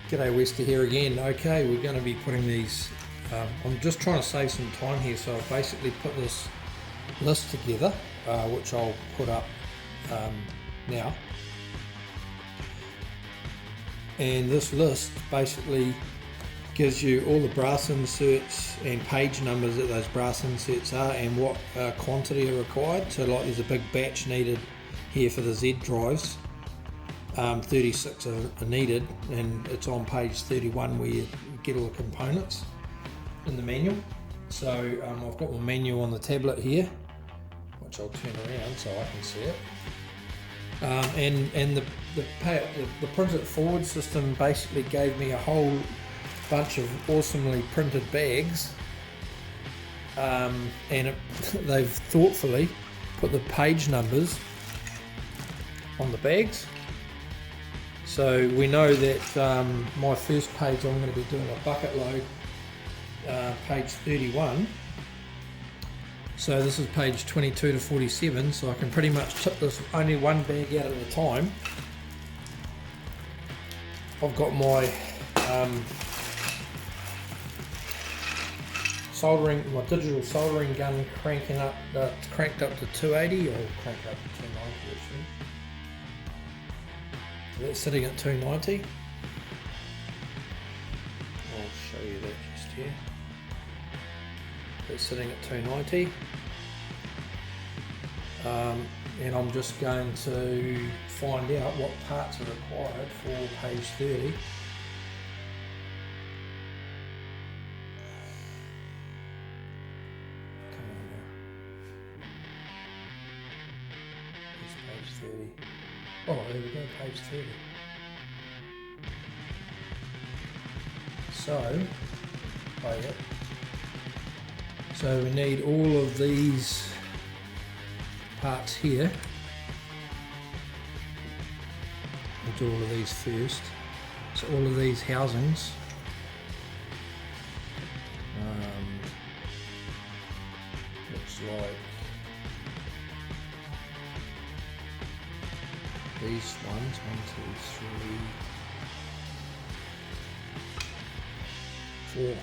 G'day Wester here again. Okay, we're going to be putting these, I'm just trying to save some time here, so I've basically put this list together, which I'll put up now. And this list basically gives you all the brass inserts and page numbers that those brass inserts are and what quantity are required. So like there's a big batch needed here for the Z drives. 36 are needed, and it's on page 31 where you get all the components in the manual. So I've got my manual on the tablet here, which I'll turn around so I can see it. And the print it forward system basically gave me a whole bunch of awesomely printed bags, and they've thoughtfully put the page numbers on the bags. So we know that my first page I'm going to be doing a bucket load, page 31. So this is page 22 to 47, so I can pretty much tip this only one bag out at a time. I've got my my digital soldering gun cranked up to 280, or cranked up to 290 actually. That's sitting at 290. I'll show you that just here. It's sitting at 290. And I'm just going to find out what parts are required for page 30. Come on now. Here's page 30. Oh, there we go, page 30. So we need all of these parts here. We'll do all of these first. So all of these housings. Looks like these ones, 1, 2, 3,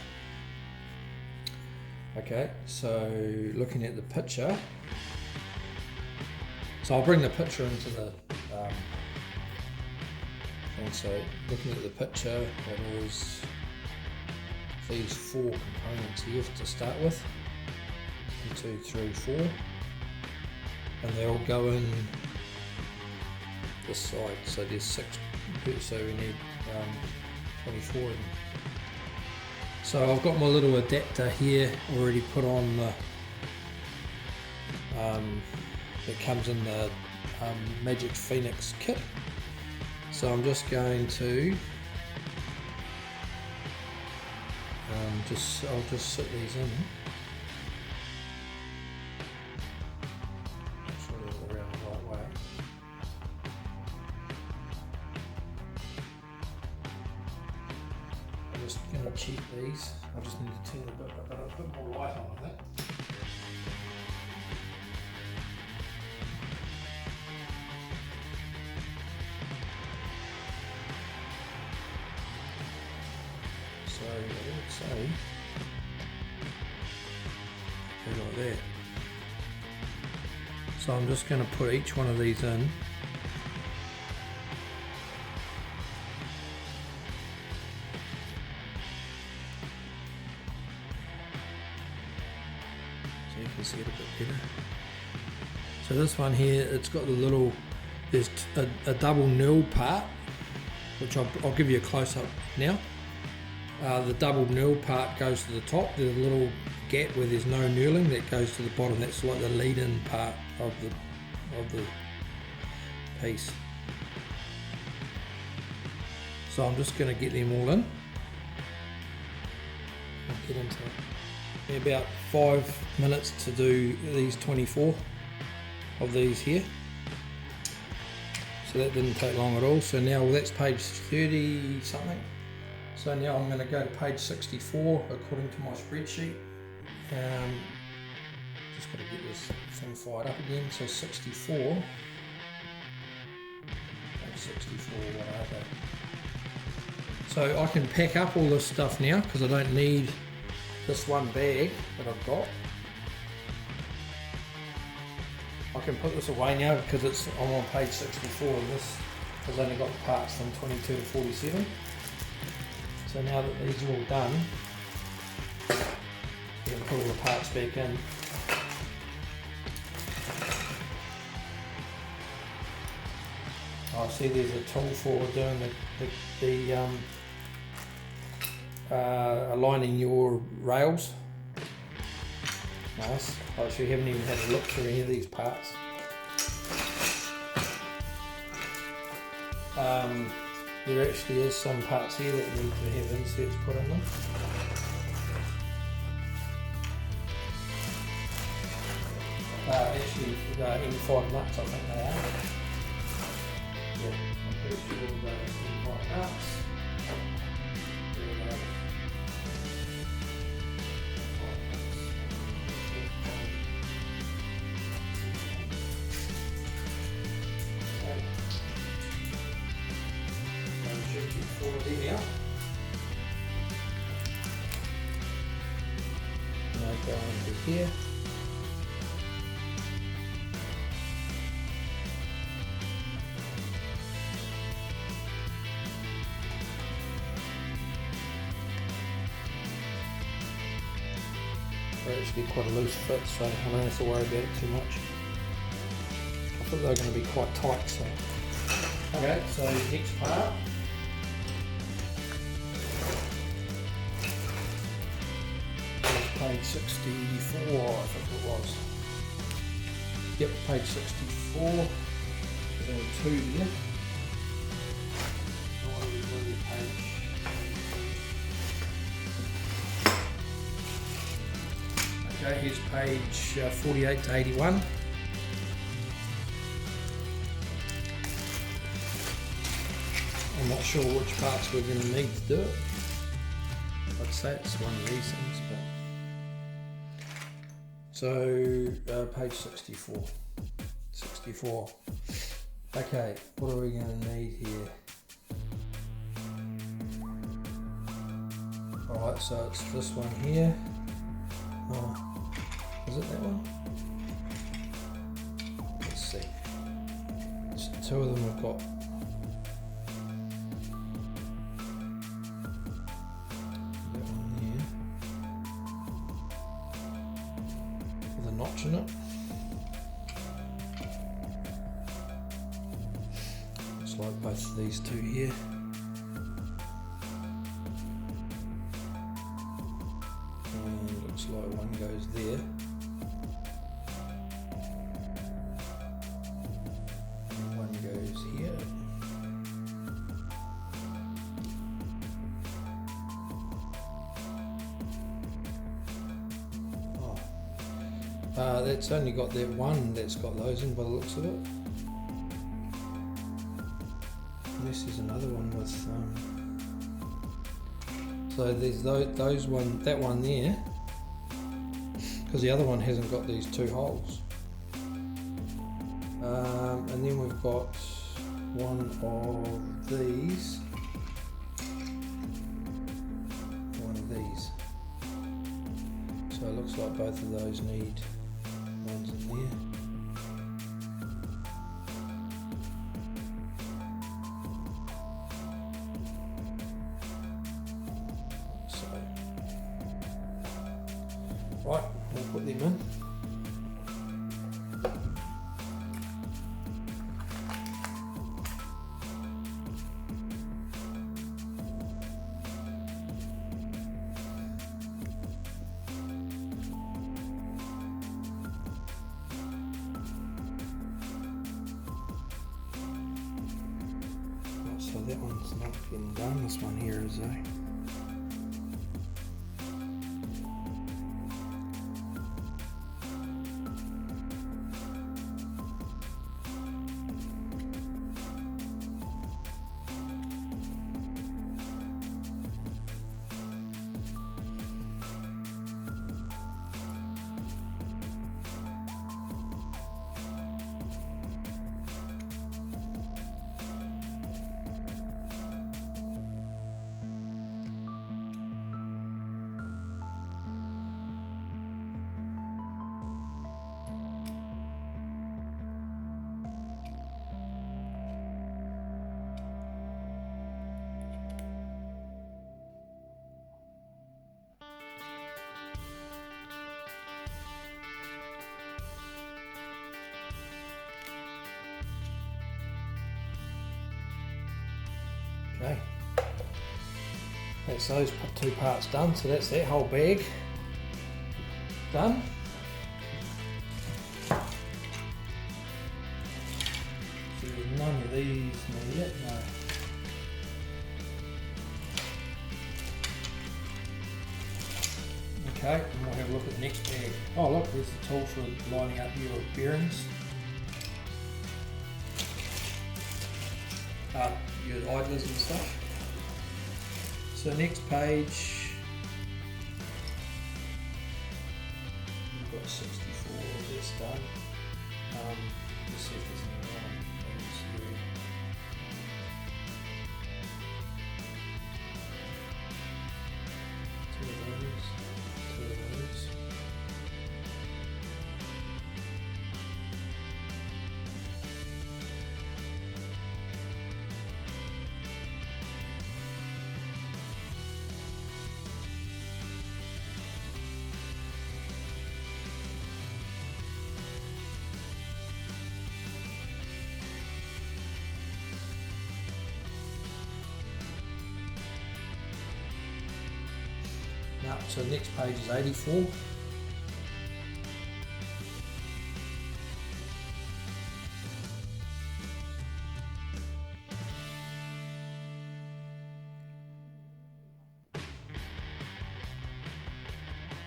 4. Okay, so looking at the picture, so I'll bring the picture into the and so looking at the picture, it is these 4 components here to start with. 1, 2, 3, 4, and they all go in this side, so there's 6, so we need 24 of them. So I've got my little adapter here already put on the that comes in the Magic Phoenix kit. So I'm just going to I'll just sit these in. Make sure they're all around the right way. I'm just going to cheat these. I just need to turn a bit more light on that. So I would say like that. So I'm just going to put each one of these in. So you can see it a bit better. So this one here, it's got the little, there's a double knurl part, which I'll give you a close up now. The double knurl part goes to the top. There's a little gap where there's no knurling that goes to the bottom. That's like the lead-in part of the piece. So I'm just going to get them all in. I'll get into it. About 5 minutes to do these 24 of these here. So that didn't take long at all. So now that's page 30 something. So now I'm going to go to page 64 according to my spreadsheet. Just got to get this thing fired up again. So 64. Page 64, what are they? So I can pack up all this stuff now because I don't need this one bag that I've got. I can put this away now because I'm on page 64 and this has only got the parts from 22 to 47. So now that these are all done, you can put all the parts back in. I see there's a tool for doing aligning your rails. Nice. I actually haven't even had a look through any of these parts. There actually is some parts here that need to have inserts put in them. Actually, M5 nuts, I think they are. Yeah, I'm pretty sure they're M5 nuts. There we go. Go into here. They're actually quite a loose fit, so I don't have to worry about it too much. I thought they were going to be quite tight, so. Okay, so next part. Page 64, I think it was. Yep, page 64. There were two there. Okay, here's page 48 to 81. I'm not sure which parts we're going to need to do it. I'd say it's one of these things, but. So, page 64. 64. Okay, what are we going to need here? Alright, so it's this one here. Oh, is it that one? Let's see. So two of them have got. That one there. With a notch in it. Looks like both of these two here. Looks like one goes there. And one goes here. Oh. That's only got that one that's got those in by the looks of it. Unless there's another one with so there's those one, that one there. Because the other one hasn't got these two holes. And then we've got one of these. One of these. So it looks like both of those need ones in there. So, right. We'll put them in. So that one's not getting done. This one here is though. Okay, that's those two parts done, so that's that whole bag done. So there's none of these need it, no. Okay, and we'll have a look at the next bag. Oh look, there's the tool for lining up your bearings. Your idlers and stuff. So next page, we've got 64, that's done. Let's see if there's anything wrong. Two of those. No, so next page is 84.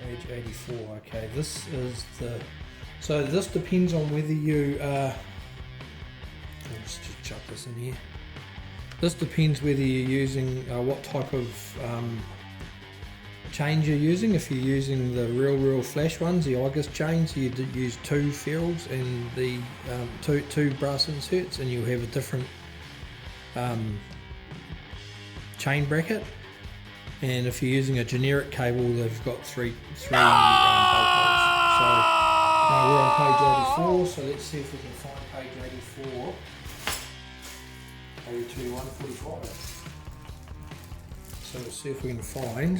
Page 84, okay, this is the, so this depends on whether you, I'll just chuck this in here. This depends whether you're using, what type of chains you're using. If you're using the real flash ones, the August chains, you use 2 ferrules and the two brass inserts, and you'll have a different chain bracket. And if you're using a generic cable, they've got three bolt holes. So we're on page 84, so let's see if we can find page 84. 82, 145. So let's see if we can find.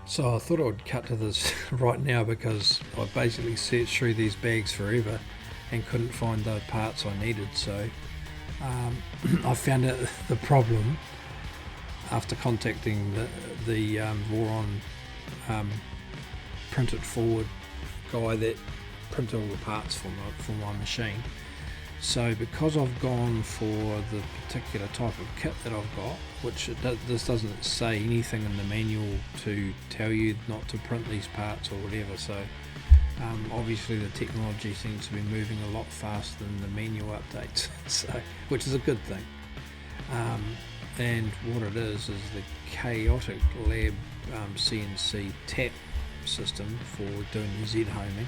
So I thought I would cut to this right now because I basically searched through these bags forever and couldn't find the parts I needed. So I found out the problem after contacting the Voron printed forward guy that printed all the parts for my machine. So because I've gone for the particular type of kit that I've got, which this doesn't say anything in the manual to tell you not to print these parts or whatever, so obviously the technology seems to be moving a lot faster than the manual updates, so which is a good thing. And what it is the chaotic lab CNC tap system for doing your Z-homing,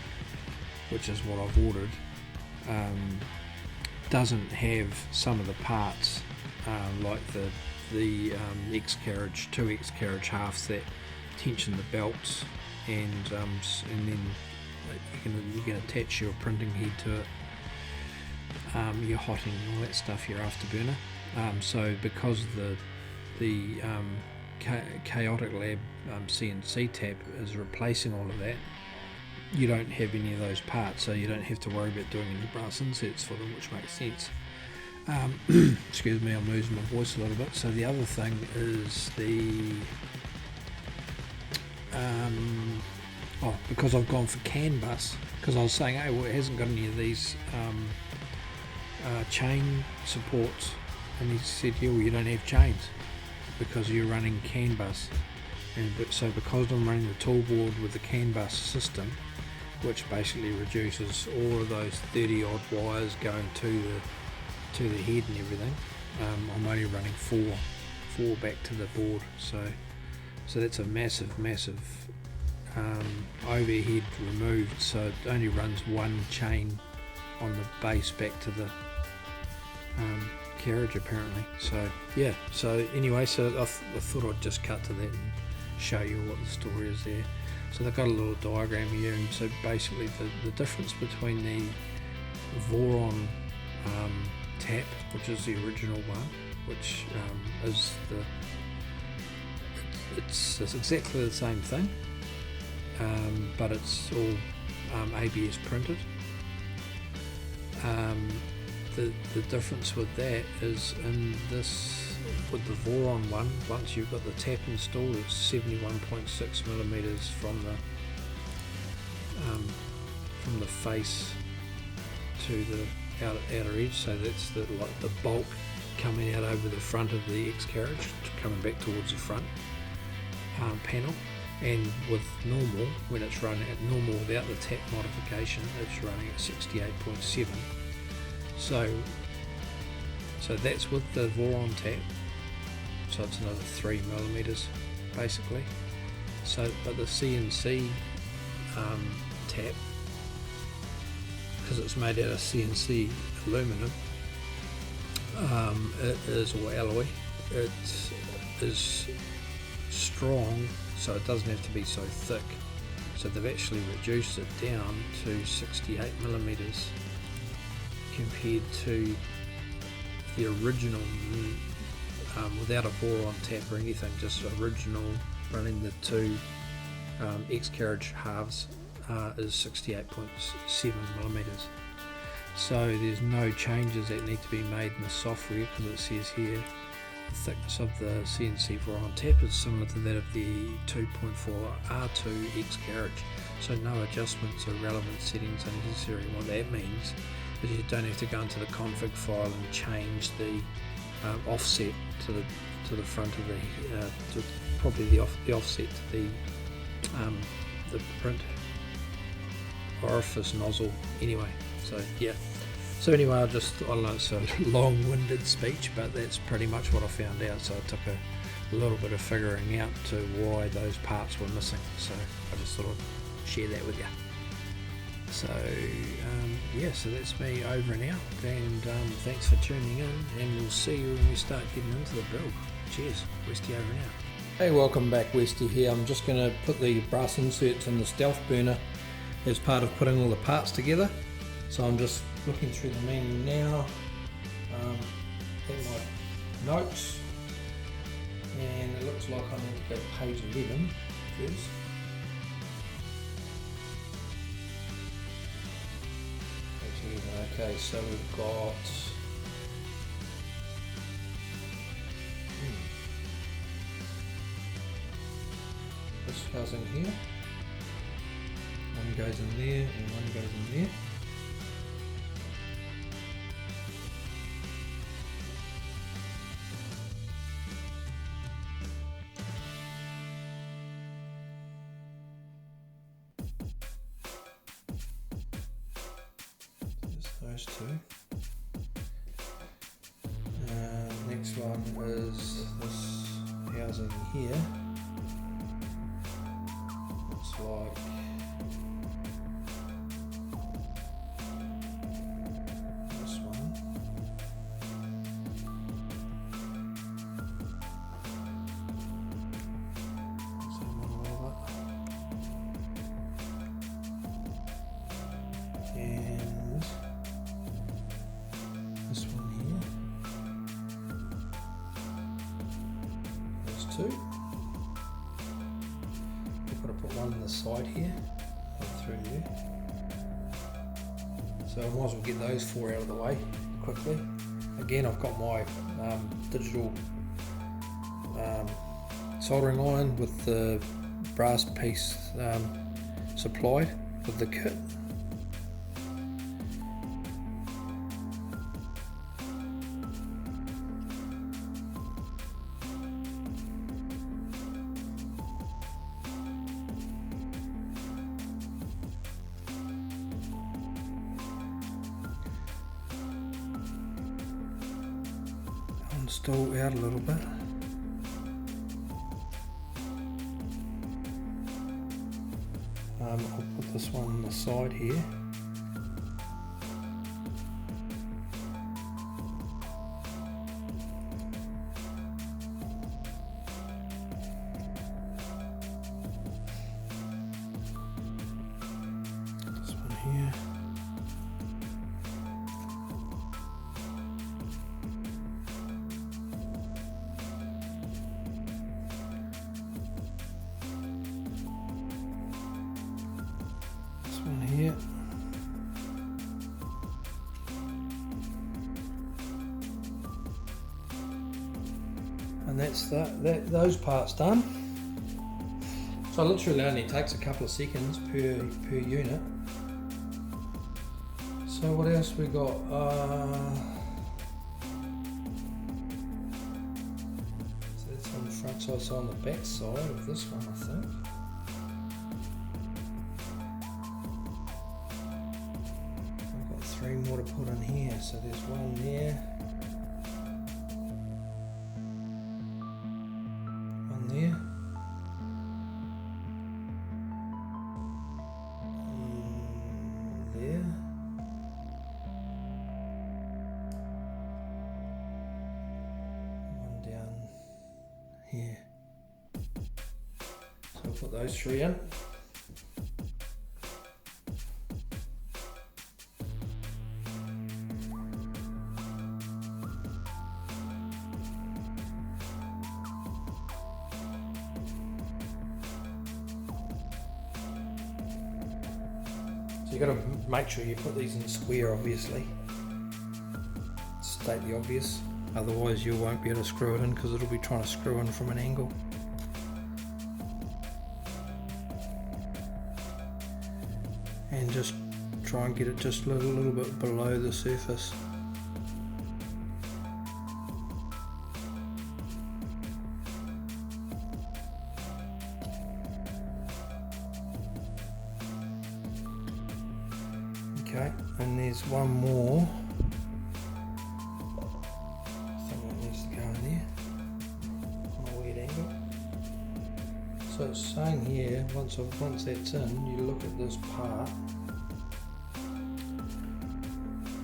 which is what I've ordered. Doesn't have some of the parts like the X-carriage, 2 X-carriage halves that tension the belts, and then you can attach your printing head to it, your hotting and all that stuff, your afterburner. So because the chaotic lab CNC tap is replacing all of that, you don't have any of those parts, so you don't have to worry about doing any brass inserts for them, which makes sense. Excuse me, I'm losing my voice a little bit. So the other thing is because I've gone for CAN bus, because I was saying, hey, well, it hasn't got any of these chain supports, and he said, yeah, well, you don't have chains because you're running CAN bus. And so because I'm running the toolboard with the CAN bus system, which basically reduces all of those 30 odd wires going to the head and everything, I'm only running four back to the board, so that's a massive overhead removed, so it only runs one chain on the base back to the carriage apparently. So yeah, so anyway, so I thought I'd just cut to that and show you what the story is there. So they've got a little diagram here, and so basically the difference between the Voron tap, which is the original one, which is it's exactly the same thing, but it's all ABS printed, The difference with that is in this, with the Voron one, once you've got the tap installed, it's 71.6 millimeters from the face to the outer edge, so that's the bulk coming out over the front of the X carriage, coming back towards the front panel. And with normal, when it's running at normal without the tap modification, it's running at 68.7. So that's with the Voron tap. So it's another 3 millimeters basically. So, but the CNC tap, because it's made out of CNC aluminum, it is, or alloy, it is strong, so it doesn't have to be so thick. So they've actually reduced it down to 68 millimeters compared to the original, without a Voron tap or anything, just original running the two X carriage halves is 68.7 millimeters. So there's no changes that need to be made in the software, because it says here the thickness of the CNC Voron tap is similar to that of the 2.4 R2 X carriage. So no adjustments or relevant settings are necessary. What that means is you don't have to go into the config file and change the offset to the front of the probably the offset to the print orifice nozzle anyway. So yeah, so anyway, I don't know, it's a long-winded speech, but that's pretty much what I found out. So it took a little bit of figuring out to why those parts were missing, so I just thought I'd share that with you. So yeah, so that's me over and out, and thanks for tuning in, and we'll see you when we start getting into the build. Cheers, Westy over and out. Hey, welcome back, Westy here. I'm just going to put the brass inserts in the stealth burner as part of putting all the parts together. So I'm just looking through the menu now at my notes, and it looks like I need to go to page 11 first. Page 11, okay, so we've got this housing here. One goes in there and one goes in there. Those two. Next one is this housing here. Looks like this one. Same one over. And this one here. There's two. I've got to put one on the side here, through there. So I might as well get those four out of the way quickly. Again, I've got my digital soldering iron with the brass piece supplied with the kit. Stall out a little bit. I'll put this one on the side here. This one here. Here. And that's those parts done. So it literally only takes a couple of seconds per unit. So what else we got? So that's on the front side, so on the back side of this one, I think. I've got 3 more to put in here, so there's one there. One there. There. One down here. So I'll put those 3 in. So you've got to make sure you put these in square, obviously. State the obvious, otherwise you won't be able to screw it in because it'll be trying to screw in from an angle. And just try and get it just a little bit below the surface. Okay, and there's one more. I think that needs to go in there on a weird angle. So it's saying here, once that's in, you look at this part.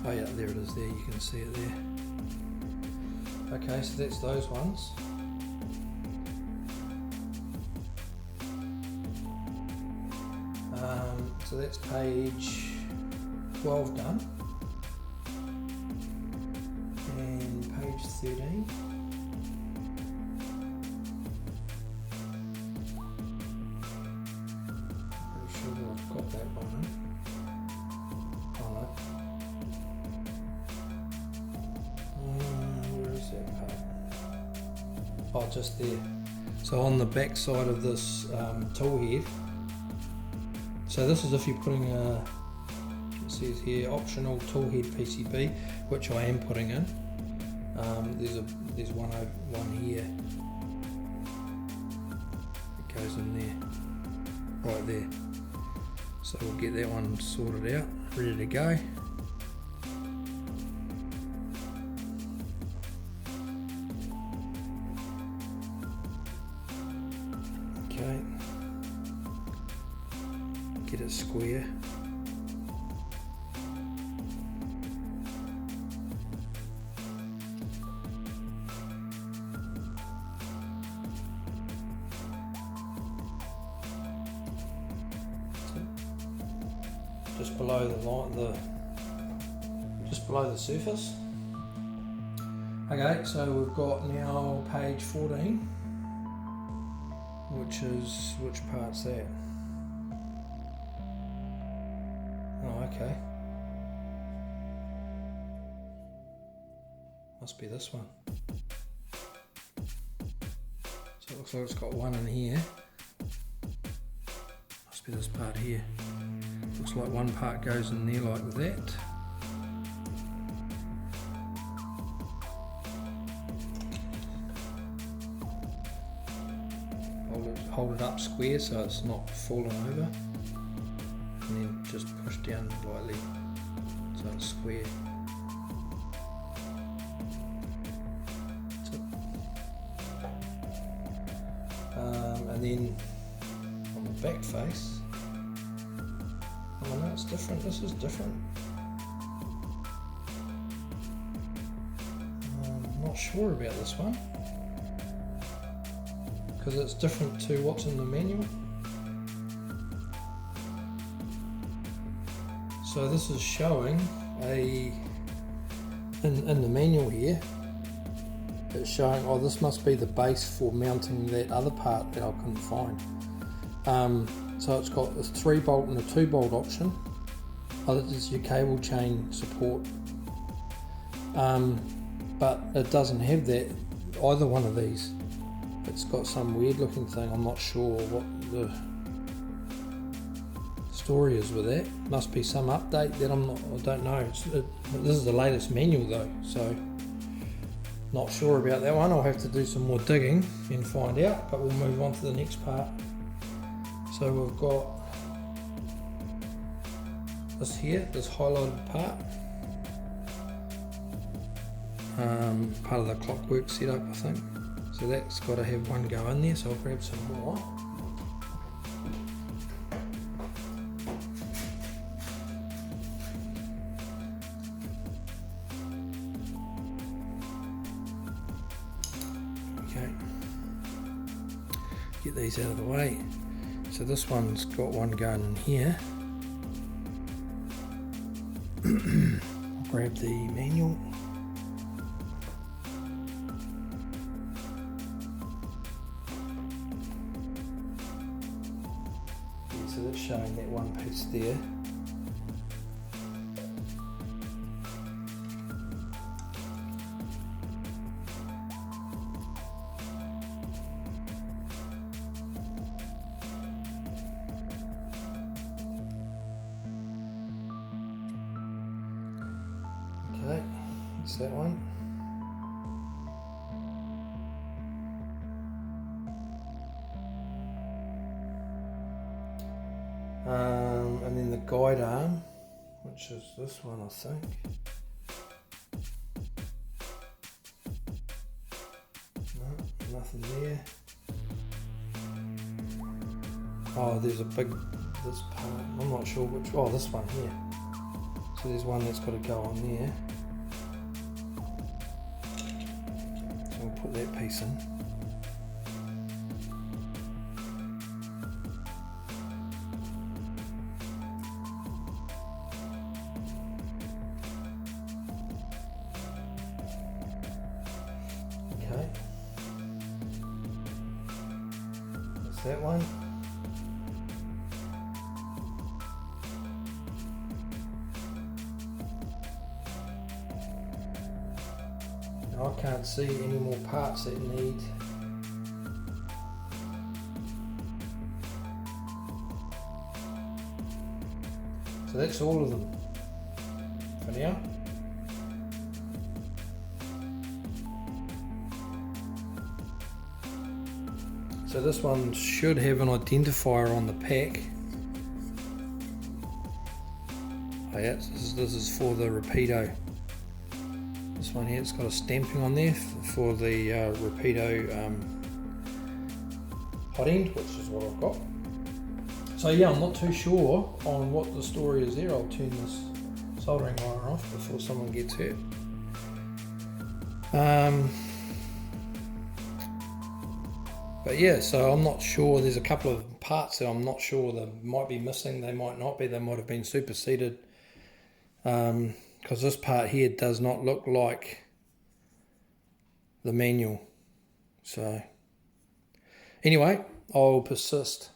Oh yeah, there it is there, you can see it there. Okay, so that's those ones. So that's page 12 done. And page 13. Pretty sure that I've got that one in. Oh no. Where is that part? Oh, just there. So on the back side of this tool head. So this is if you're putting a, it says here, optional tool head PCB, which I am putting in. There's one here. It goes in there, right there. So we'll get that one sorted out, ready to go. Okay. Get it square. Just below the line, just below the surface. Okay, so we've got now page 14, which part's that? Oh, okay. Must be this one. So it looks like it's got one in here. Must be this part here. Looks like one part goes in there like that. Hold it up square so it's not falling over. And then just push down lightly so it's square. That's it. And then on the back face, oh no, it's different. This is different. I'm not sure about this one because it's different to what's in the manual. So this is showing in the manual here, it's showing, oh, this must be the base for mounting that other part that I couldn't find. So it's got a 3-bolt and a 2-bolt option. Oh, this is your cable chain support. But it doesn't have that either one of these. It's got some weird looking thing. I'm not sure what the story is with that. Must be some update that I don't know. This is the latest manual though, so not sure about that one. I'll have to do some more digging and find out, but we'll move on to the next part. So we've got this here, this highlighted part. Part of the clockwork setup, I think. So that's got to have one go in there, so I'll grab some more. Okay, get these out of the way. So this one's got one going in here. I'll grab the manual. So that's showing that one piece there. Okay, that's that one. And then the guide arm, which is this one, I think. No, nothing there. Oh, there's a big, this part, I'm not sure which, oh, this one here. So there's one that's got to go on there. So we'll put that piece in. Okay, that's that one. Now I can't see any more parts that need so that's all of them for now. So this one should have an identifier on the pack. Oh yeah, this is for the Rapido. This one here, it's got a stamping on there for the Rapido hot end, which is what I've got. So yeah, I'm not too sure on what the story is there. I'll turn this soldering iron off before someone gets hurt. But yeah, so I'm not sure. There's a couple of parts that I'm not sure that might be missing. They might not be. They might have been superseded. Because this part here does not look like the manual. So anyway, I'll persist.